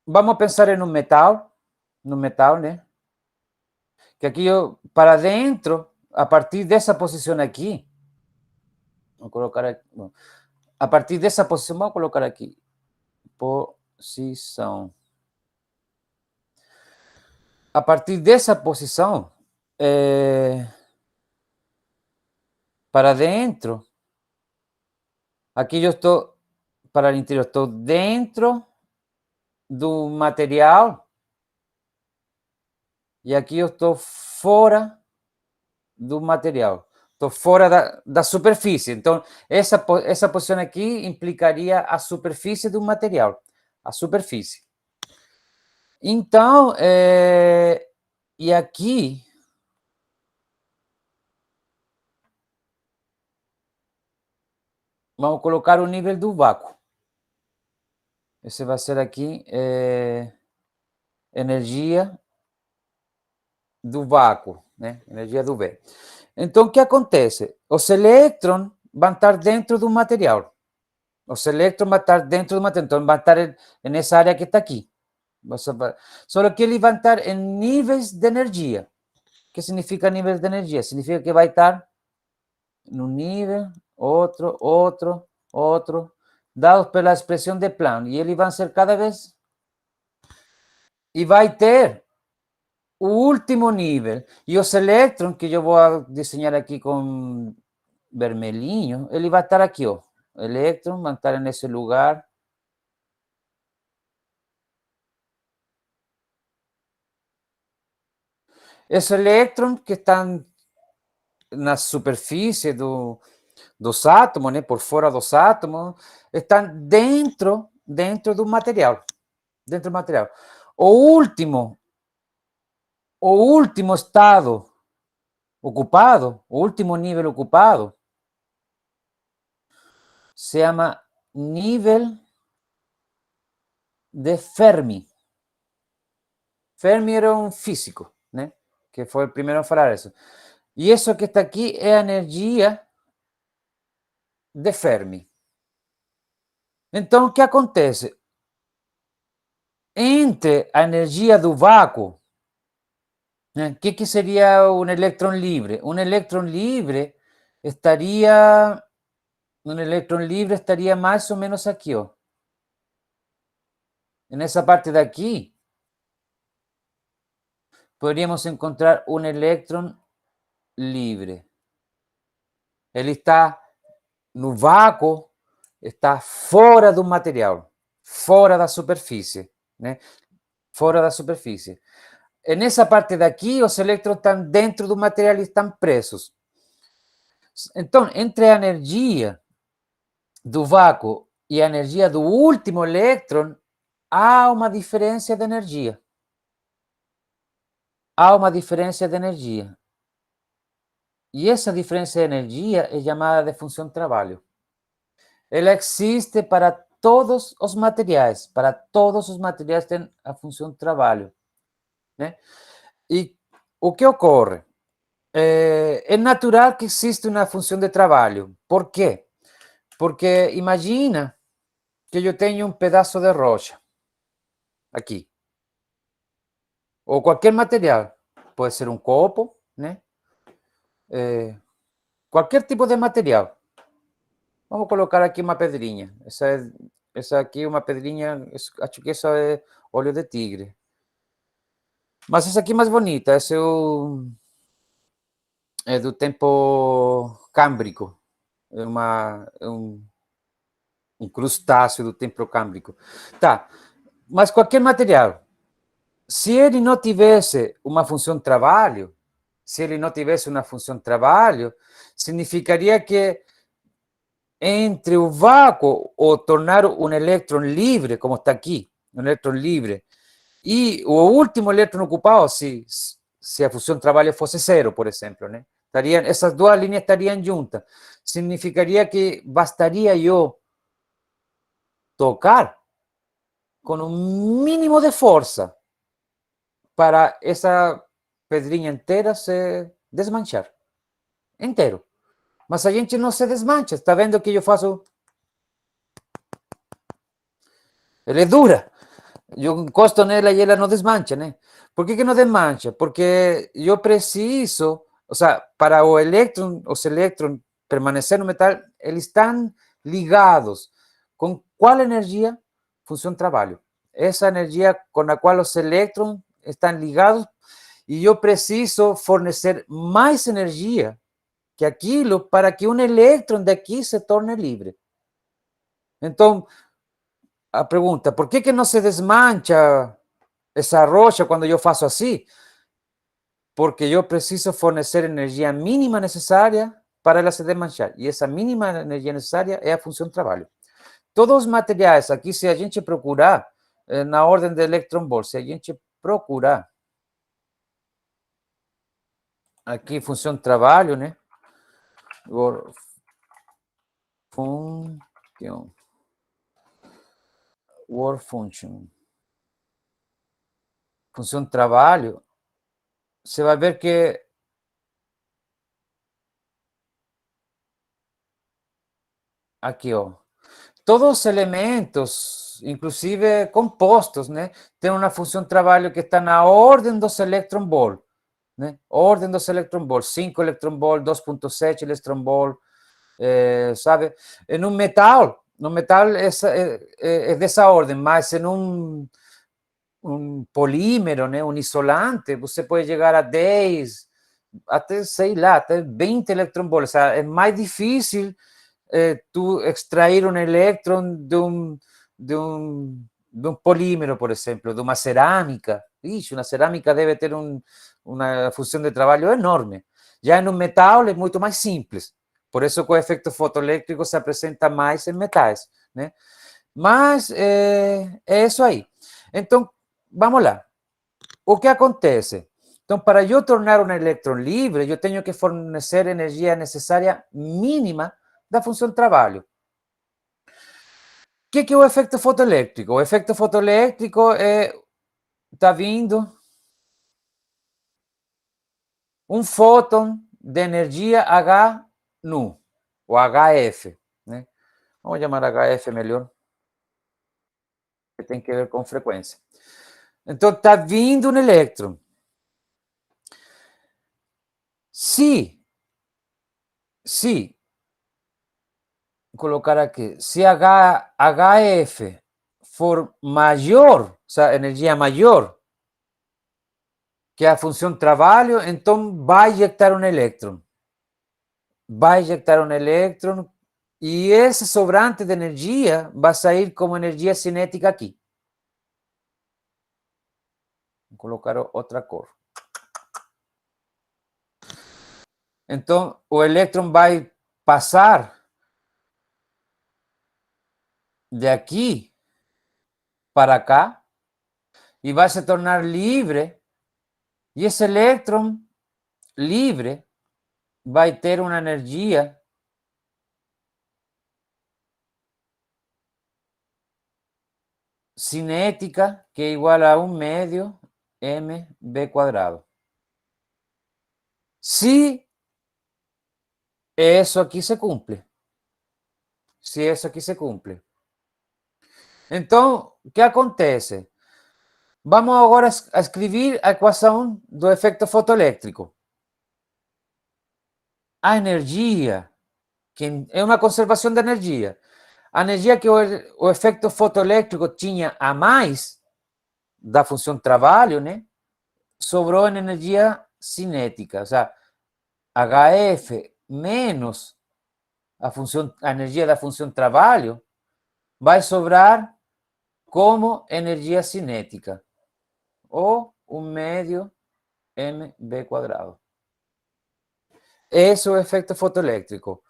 vamos pensar em um metal, no metal, né? Que aqui eu, para dentro, a partir dessa posição aqui, vou colocar aqui, a partir dessa posição, vou colocar aqui, posição. A partir dessa posição, para dentro, aqui eu estou, para o interior, estou dentro do material e aqui eu estou fora do material. Estou fora da superfície. Então, essa posição aqui implicaria a superfície do material. A superfície. Então, e aqui, vamos colocar o nível do vácuo. Esse vai ser aqui, energia do vácuo, né? Energia do V. Então, o que acontece? Os elétrons vão estar dentro do material. Os elétrons vão estar dentro do material. Então, vão estar nessa área que está aqui. Só que ele vai estar em níveis de energia. O que significa níveis de energia? Significa que vai estar num nível, outro, dados pela expressão de Planck. E eles vão ser cada vez... E vai ter o último nível. E os elétrons, que eu vou desenhar aqui com vermelhinho, ele vai estar aqui, ó. Elétron vai estar nesse lugar. Esses elétrons que estão na superfície dos átomos, né, por fora dos átomos, estão dentro do material. Dentro do material. O último estado ocupado, o último nível ocupado, se chama nível de Fermi. Fermi era um físico, né? Que foi o primeiro a falar isso. E isso que está aqui é a energia de Fermi. Então, o que acontece? Entre a energia do vácuo, né? O que seria um elétron livre? Um elétron livre estaria mais ou menos aqui, ó. Nessa parte daqui, poderíamos encontrar um elétron livre. Ele está no vácuo, está fora do material, fora da superfície, né? Fora da superfície. E nessa parte daqui, os elétrons estão dentro do material e estão presos. Então, entre a energia do vácuo e a energia do último elétron, há uma diferença de energia. Há uma diferença de energia. E essa diferença de energia é chamada de função de trabalho. Ela existe para todos os materiais. Para todos os materiais tem a função de trabalho, né? E o que ocorre? É natural que exista uma função de trabalho. Por quê? Porque imagina que eu tenho um pedaço de rocha aqui. Ou qualquer material. Pode ser um copo, né? Qualquer tipo de material. Vamos colocar aqui uma pedrinha. Essa aqui é uma pedrinha, acho que essa é óleo de tigre. Mas essa aqui é mais bonita, essa é do tempo câmbrico. É um crustáceo do tempo câmbrico. Tá, mas qualquer material, se ele não tivesse uma função de trabalho, significaria que entre o vácuo ou tornar um elétron livre, como está aqui, um elétron livre, e o último elétron ocupado, se a fusão trabalho fosse zero, por exemplo, né? Essas duas linhas estariam juntas. Significaria que bastaria eu tocar com um mínimo de força para essa pedrinha inteira se desmanchar. Inteiro. Mas a gente não se desmancha. Está vendo que eu faço? Ela é dura. Eu encosto nela e ela não desmancha, né? Por que não desmancha? Porque eu preciso, ou seja, para o elétron, os elétrons permanecer no metal, eles estão ligados. Com qual energia? Função trabalho. Essa energia com a qual os elétrons estão ligados e eu preciso fornecer mais energia que aquilo para que um elétron daqui se torne livre. Então, a pergunta, por que não se desmancha essa rocha quando eu faço assim? Porque eu preciso fornecer energia mínima necessária para ela se desmanchar. E essa mínima energia necessária é a função trabalho. Todos os materiais aqui, se a gente procurar, na ordem de electron volt, se a gente procurar aqui função trabalho, né? Function. Work function. Função trabalho, você vai ver que aqui, ó, todos os elementos, inclusive compostos, né, têm uma função trabalho que está na ordem dos electron volt, né? Ordem dos electron volt, 5 electron volt, 2.7 electron volt, sabe? No metal é dessa ordem, mas em um polímero, né, um isolante, você pode chegar a 10, até, sei lá, até 20 electron volts. O sea, é mais difícil tu extrair um elétron de um polímero, por exemplo, de uma cerâmica. Ixi, uma cerâmica deve ter uma função de trabalho enorme. Já no metal é muito mais simples. Por isso que o efeito fotoelétrico se apresenta mais em metais, né? Mas é isso aí. Então, vamos lá. O que acontece? Então, para eu tornar um elétron livre, eu tenho que fornecer energia necessária mínima da função trabalho. O que é o efeito fotoelétrico? O efeito fotoelétrico está vindo um fóton de energia H nu, ou HF, né? Vamos chamar HF melhor, que tem que ver com frequência. Então, está vindo um elétron. Se colocar aqui, se HF for maior, ou seja, energia maior que a função trabalho, então vai injetar um elétron. Vai injetar um elétron e esse sobrante de energia vai sair como energia cinética aqui. Vou colocar outra cor. Então, o elétron vai passar de aqui para cá e vai se tornar livre. E esse elétron livre vai ter uma energia cinética que é igual a 1 médio mv quadrado. Se isso aqui se cumpre. Se isso aqui se cumpre. Então, o que acontece? Vamos agora a escrever a equação do efeito fotoelétrico. A energia, que é uma conservação de energia, a energia que o efeito fotoelétrico tinha a mais da função trabalho, né? Sobrou em energia cinética, ou seja, HF menos a energia da função trabalho vai sobrar como energia cinética, ou 1 médio mv quadrado. Esse é o efeito fotoelétrico.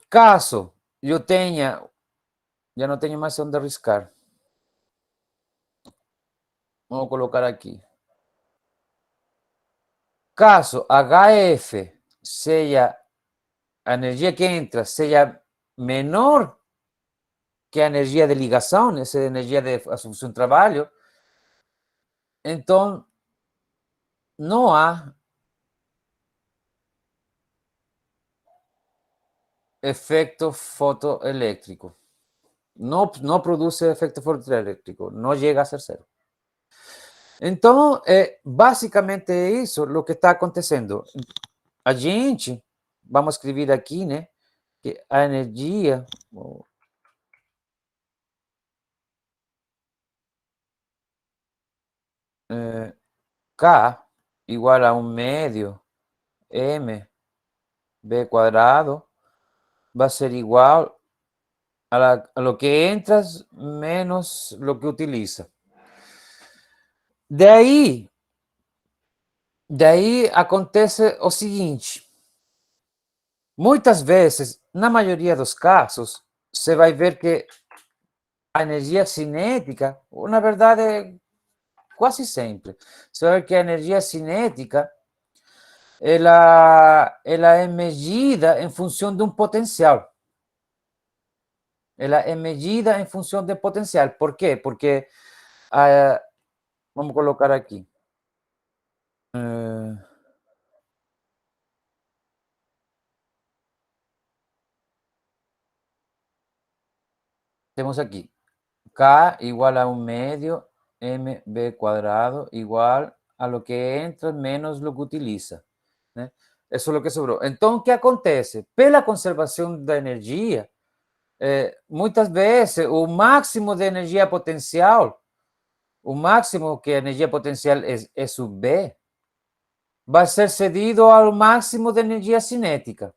caso yo tenga, ya no tengo más donde arriscar. Vamos a colocar aquí. Caso HF sea, a energia que entra seja menor que a energia de ligação, essa energia de assunção de trabalho, então não há efeito fotoelétrico. Não produz efeito fotoelétrico, não chega a ser zero. Então, basicamente é isso o que está acontecendo. A gente, vamos escrever aqui, né, que a energia... K igual a 1 medio M B cuadrado va a ser igual a lo que entras menos lo que utiliza. De aí acontece o seguinte: muitas vezes, na maioria dos casos, você vai ver que a energia cinética, ou na verdade, quase sempre, você vai ver que a energia cinética ela é medida em função de um potencial. Ela é medida em função de potencial. Por quê? Porque, vamos colocar aqui. Temos aqui K igual a 1 medio MB cuadrado igual a lo que entra menos lo que utiliza. Né? Isso é o que sobrou. Então, o que acontece? Pela conservação da energia, muitas vezes o máximo de energia potencial, o máximo que a energia potencial é sub B, vai ser cedido ao máximo de energia cinética,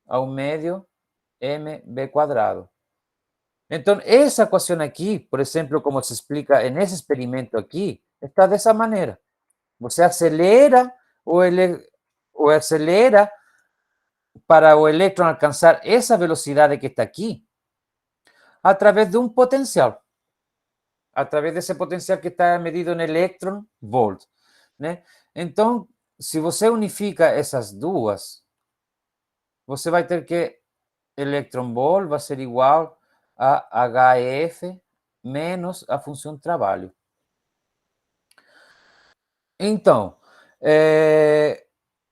ao médio mb cuadrado. Então, essa equação aqui, por exemplo, como se explica nesse experimento aqui, está dessa maneira. Você acelera ou acelera para o elétron alcançar essa velocidade que está aqui através de um potencial. Através desse potencial que está medido em elétron volt. Né? Então, se você unifica essas duas, você vai ter que electron volt vai ser igual a HF menos a função de trabalho. Então,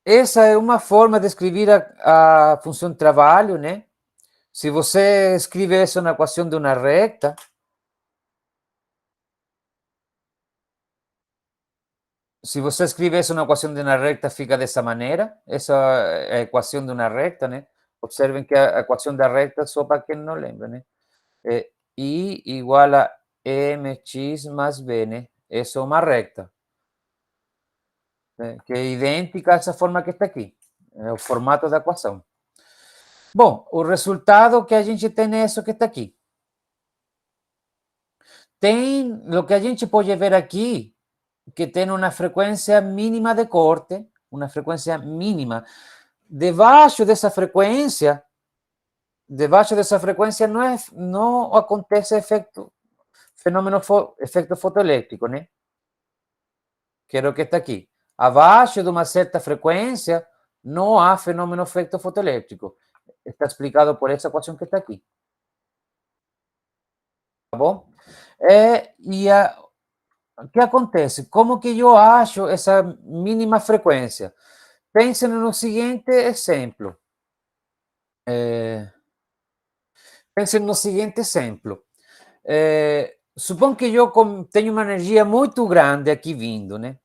essa é uma forma de escrever a função de trabalho, né? Se você escreve isso na equação de uma reta, se você escreve isso na equação de uma reta, fica dessa maneira. Essa é a equação de uma reta, né? Observem que a equação da reta, só para quem não lembra, né? I igual a mx mais b, né? Isso é uma reta, né? Que é idêntica a essa forma que está aqui. É o formato da equação. Bom, o resultado que a gente tem é isso que está aqui. Tem o que a gente pode ver aqui, que tem uma frequência mínima de corte, uma frequência mínima. Debaixo dessa frequência não acontece efeito fotoelétrico, né? Que é o que está aqui. Abaixo de uma certa frequência, não há fenômeno efeito fotoelétrico. Está explicado por essa equação que está aqui. Tá bom? O que acontece? Como que eu acho essa mínima frequência? Pensem no seguinte exemplo. Suponho que eu tenho uma energia muito grande aqui vindo, né?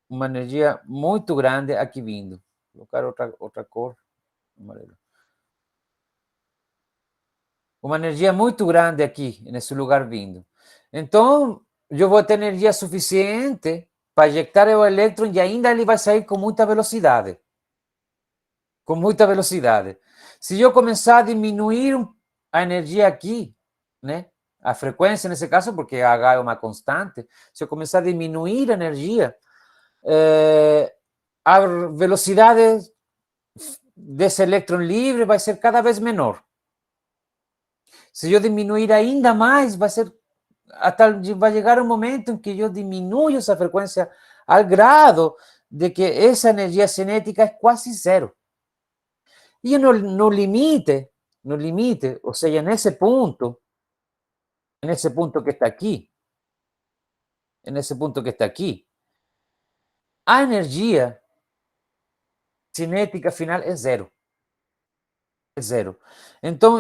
Uma energia muito grande aqui vindo. Vou colocar outra cor, amarelo. Uma energia muito grande aqui, nesse lugar vindo. Então, eu vou ter energia suficiente para injetar o elétron e ainda ele vai sair com muita velocidade. Com muita velocidade. Se eu começar a diminuir a energia aqui, né? A frequência nesse caso, porque H é uma constante, se eu começar a diminuir a energia, a velocidades desse elétron livre vai ser cada vez menor. Se eu diminuir ainda mais, vai ser vai chegar um momento em que eu diminuo essa frequência ao grado de que essa energia cinética é quase zero. E no limite, ou seja, nesse ponto que está aqui, nesse ponto que está aqui, a energia cinética final é zero. É zero. Então,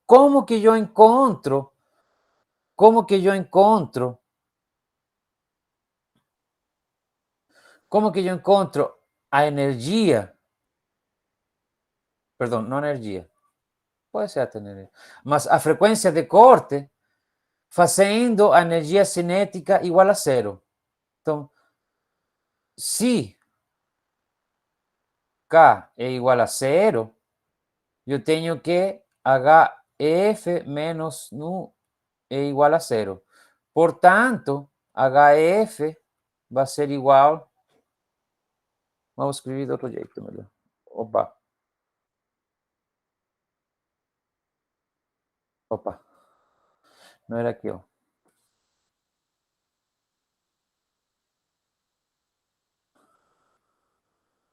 como que eu encontro a energia, perdão, não energia, pode ser até energia, mas a frequência de corte fazendo a energia cinética igual a zero. Então, se K é igual a zero, eu tenho que HF menos nu é igual a zero. Portanto, HF vai ser igual. Vamos escrever de outro jeito, melhor. Opa. Não era aqui, ó.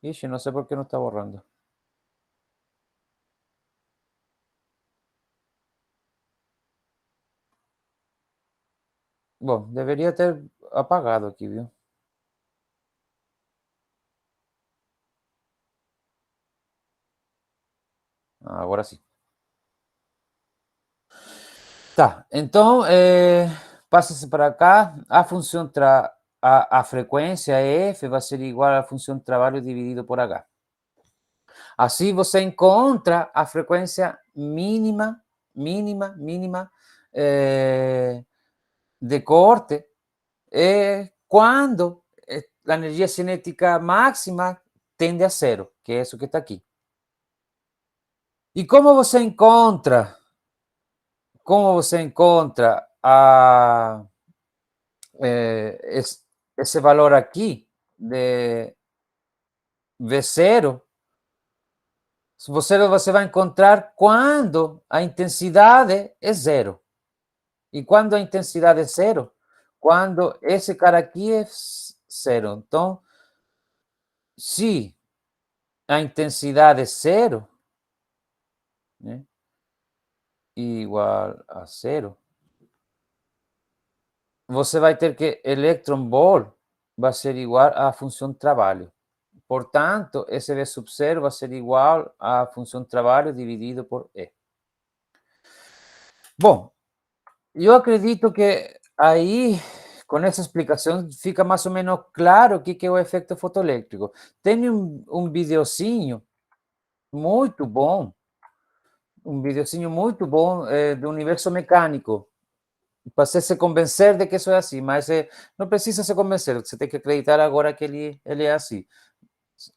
Ixi, não sei por que não está borrando. Bom, deveria ter apagado aqui, viu? Agora sim. Tá, então, passa-se para cá, a frequência F vai ser igual à função de trabalho dividido por H. Assim você encontra a frequência mínima de corte quando a energia cinética máxima tende a zero, que é isso que está aqui. E como você encontra esse valor aqui de V0, você vai encontrar quando a intensidade é zero. E quando a intensidade é zero? Quando esse cara aqui é zero. Então, se a intensidade é zero, né, igual a zero, você vai ter que electron volt vai ser igual à função de trabalho. Portanto, esse V sub 0 vai ser igual à função de trabalho dividido por E. Bom, eu acredito que aí, com essa explicação, fica mais ou menos claro o que é o efeito fotoelétrico. Tem um videozinho muito bom, do universo mecânico, para você se convencer de que isso é assim, mas não precisa se convencer, você tem que acreditar agora que ele é assim.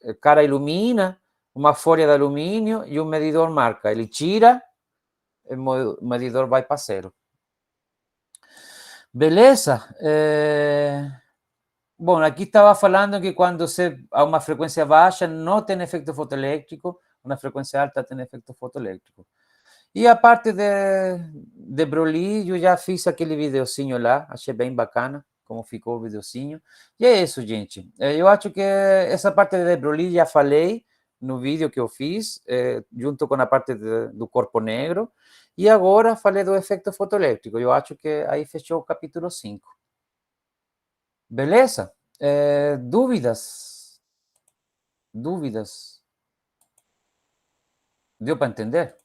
O cara ilumina uma folha de alumínio e um medidor marca, ele tira, o medidor vai para zero. Beleza? Bom, aqui estava falando que quando você a uma frequência baixa não tem efeito fotoelétrico, uma frequência alta tem efeito fotoelétrico. E a parte de Broly, eu já fiz aquele videozinho lá, achei bem bacana como ficou o videozinho. E é isso, gente. Eu acho que essa parte de Broly já falei no vídeo que eu fiz, junto com a parte do corpo negro. E agora falei do efeito fotoelétrico. Eu acho que aí fechou o capítulo 5. Beleza? Dúvidas? Dúvidas? Deu para entender?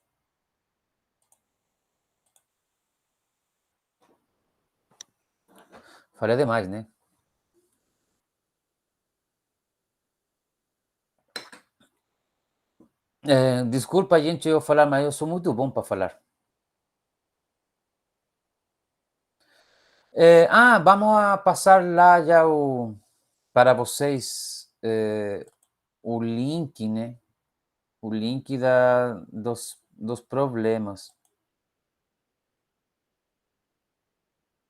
Falei demais, né? Desculpa, gente, eu falar, mas eu sou muito bom para falar. Vamos a passar lá já para vocês o link, né? O link dos problemas.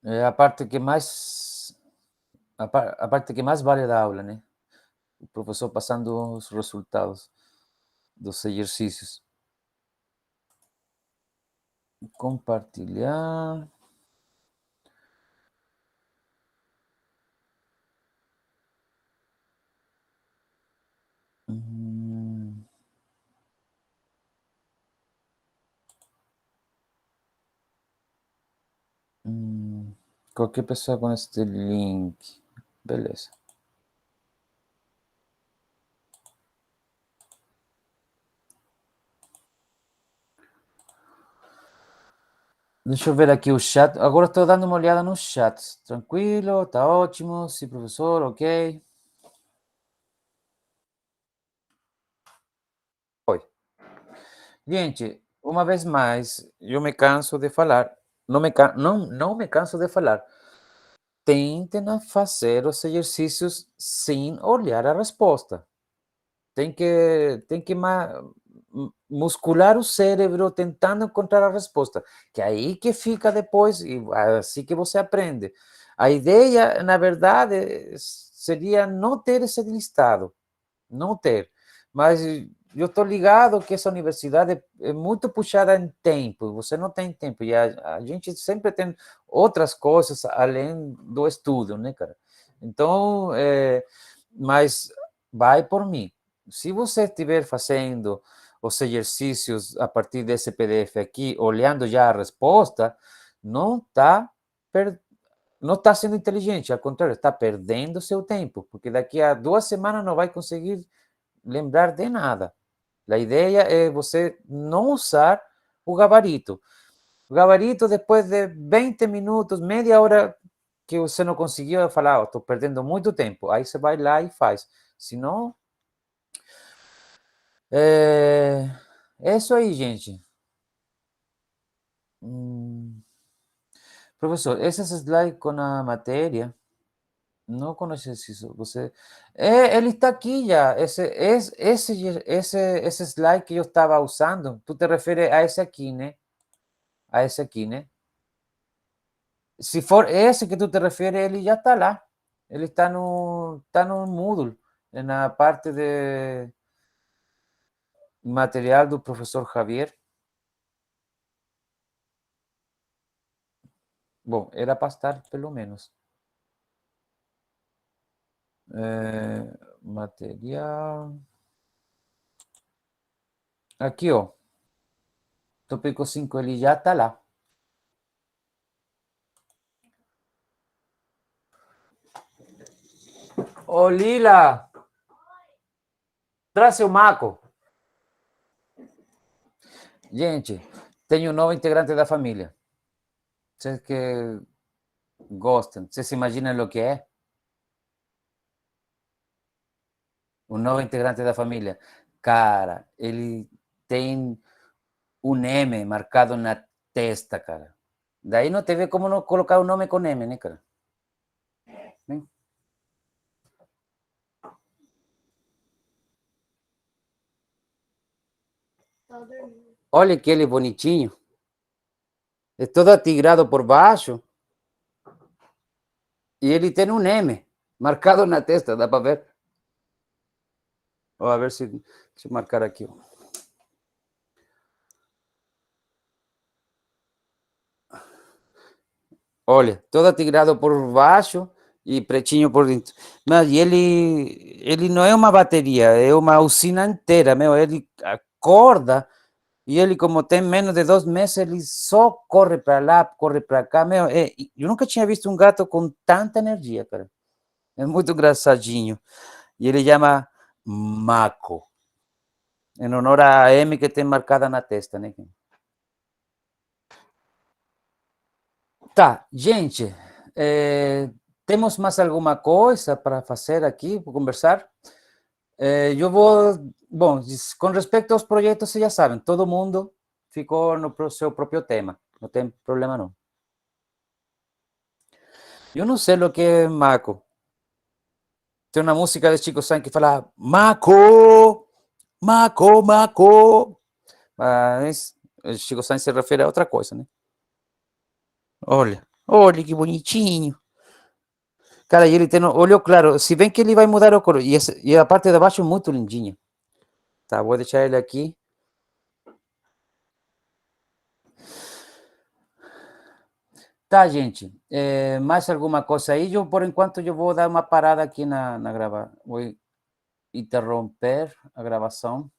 É a parte que mais a parte que mais vale da aula, né? o professor passando os resultados dos exercícios. Compartilhar. Qualquer pessoa com este link. Beleza. Deixa eu ver aqui o chat. Agora estou dando uma olhada no chat. Tranquilo, está ótimo. Sim, professor, ok. Oi. Gente, uma vez mais, eu me canso de falar. Não me canso de falar. Tentem fazer os exercícios sem olhar a resposta. Tem que muscular o cérebro tentando encontrar a resposta, que é aí que fica depois, e assim que você aprende. A ideia, na verdade, seria não ter esse listado, não ter. Mas eu estou ligado que essa universidade é muito puxada em tempo, você não tem tempo, e a gente sempre tem outras coisas além do estudo, né, cara? Então, mas vai por mim. Se você estiver fazendo os exercícios a partir desse PDF aqui, olhando já a resposta, não está não está sendo inteligente, ao contrário, está perdendo seu tempo, porque daqui a 2 semanas não vai conseguir lembrar de nada. A ideia é você não usar o gabarito. O gabarito, depois de 20 minutos, meia hora que você não conseguiu, falar, estou perdendo muito tempo. Aí você vai lá e faz. Senão, é isso aí, gente. Professor, esse slide com a matéria, não conheço isso. Você, ele está aqui já. Esse slide que eu estava usando, tu te refere a esse aqui, né? A esse aqui, né? Se for esse que tu te refere, ele já está lá. Ele está no Moodle, na parte de material do professor Javier. Bom, era para estar pelo menos. Material. Aqui, ó. Tópico 5, ele já está lá. Ô, Lila! Traz o Maco. Gente, tenho um novo integrante da família. Vocês que gostam, vocês imaginam o que é? Um novo integrante da família. Cara, ele tem um M marcado na testa, cara. Daí não teve como não colocar o nome com M, né, cara? Vem. Olha que ele bonitinho. É todo atigrado por baixo. E ele tem um M marcado na testa, dá para ver? Ó, a ver se... Deixa eu marcar aqui, ó. Olha, todo atigrado por baixo e pretinho por dentro. Mas ele não é uma bateria, é uma usina inteira, meu. Ele acorda e ele, como tem menos de 2 meses, ele só corre para lá, corre para cá, meu. Eu nunca tinha visto um gato com tanta energia, cara. É muito engraçadinho. E ele chama Mako, em honor a M que tem marcada na testa, né? Tá, gente, temos mais alguma coisa para fazer aqui, para conversar? Eu vou, bom, com respeito aos projetos, vocês já sabem, todo mundo ficou no seu próprio tema, não tem problema não. Eu não sei o que é Mako. Tem uma música de Chico Sainz que fala Mako, Mako, Mako. Mas Chico Sainz se refere a outra coisa, né? Olha, olha que bonitinho. Cara, e ele tem olho claro. Se bem que ele vai mudar o cor. E a parte de baixo é muito lindinha. Tá, vou deixar ele aqui. Tá, gente. Mais alguma coisa aí? Eu, por enquanto, eu vou dar uma parada aqui na gravar. Vou interromper a gravação.